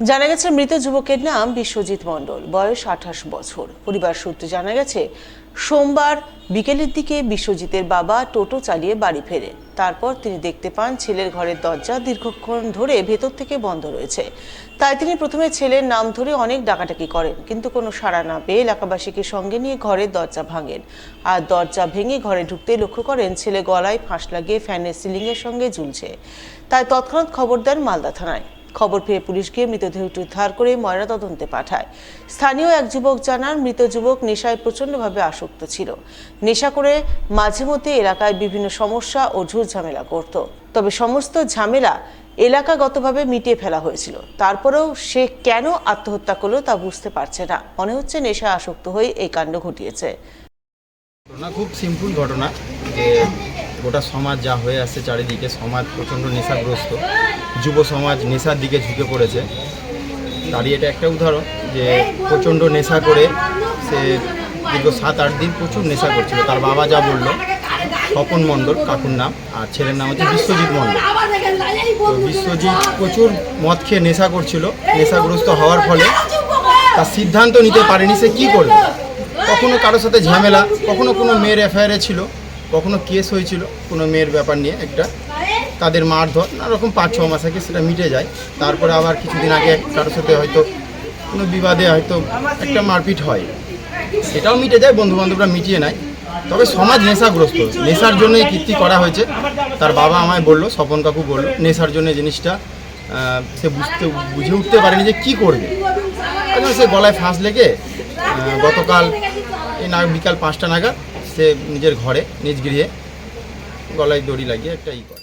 জানা গেছে মৃত যুবকের নাম বিশ্বজিৎ মণ্ডল, বয়স 28 বছর। পরিবার সূত্রে জানা গেছে সোমবার বিকেলের দিকে বিশ্বজিতের বাবা টোটো চালিয়ে বাড়ি ফেরেন। তারপর তিনি দেখতে পান ছেলের ঘরের দরজা দীর্ঘক্ষণ ধরে ভেতর থেকে বন্ধ রয়েছে। তাই তিনি প্রথমে ছেলের নাম ধরে অনেক ডাকাডাকি করেন, কিন্তু কোনো সাড়া না পেয়ে এলাকাবাসীকে সঙ্গে নিয়ে ঘরের দরজা ভাঙেন। আর দরজা ভেঙে ঘরে ঢুকতে লক্ষ্য করেন ছেলে গলায় ফাঁস লাগিয়ে ফ্যানের সিলিংয়ের সঙ্গে ঝুলছে। তাই তৎক্ষণাৎ খবর দেন মালদা থানায়। খবর পেয়ে পুলিশ গিয়ে মৃতদেহটি উদ্ধার করে ময়নাতদন্তে পাঠায়। স্থানীয় এক যুবক জানান, মৃত যুবক নেশায় প্রচণ্ডভাবে আসক্ত ছিল। নেশা করে মাঝে মধ্যে এলাকায় বিভিন্ন সমস্যা ও ঝুটঝামেলা করত। তবে সমস্ত ঝামেলা এলাকাগতভাবে মিটিয়ে ফেলা হয়েছিল। তারপরেও সে কেন আত্মহত্যা করলো তা বুঝতে পারছে না। মনে হচ্ছে নেশায় আসক্ত হয়ে এই কাণ্ড ঘটিয়েছে। ঘটনা খুব সিম্পল ঘটনা, যে গোটা সমাজ যা হয়ে আসছে চারিদিকে, সমাজ প্রচণ্ড নেশাগ্রস্ত, যুব সমাজ নেশার দিকে ঝুঁকে পড়েছে। তারই এটা একটা উদাহরণ যে প্রচণ্ড নেশা করে সে দীর্ঘ 7-8 দিন প্রচুর নেশা করছিল। তার বাবা যা বলল, স্বপন মণ্ডল কাকুর নাম, আর ছেলের নাম হচ্ছে বিশ্বজিৎ মণ্ডল। তো বিশ্বজিৎ প্রচুর মদ খেয়ে নেশা করছিল। নেশাগ্রস্ত হওয়ার ফলে তার সিদ্ধান্ত নিতে পারেনি সে কী করবে। কখনো কারোর সাথে ঝামেলা, কখনো কোনো মেয়ের এফআইআরে ছিল, কখনো কেস হয়েছিল কোনো মেয়ের ব্যাপার নিয়ে, একটা তাদের মারধর নানারকম 5-6 মাস আগে সেটা মিটে যায়। তারপরে আবার কিছুদিন আগে কারোর সাথে হয়তো কোনো বিবাদে হয়তো একটা মারপিট হয়, সেটাও মিটে যায়, বন্ধুবান্ধবরা মিটিয়ে নেয়। তবে সমাজ নেশাগ্রস্ত, নেশার জন্য এই কীর্তি করা হয়েছে। তার বাবা আমায় বললো, স্বপন কাকু বললো, নেশার জন্য জিনিসটা সে বুঝে উঠতে পারেনি যে কী করবে। সে গলায় ফাঁস লেগে গতকাল এই বিকাল 5টা নাগাদ সে নিজের ঘরে নিজ গৃহে গলায় দড়ি লাগিয়ে একটা করে।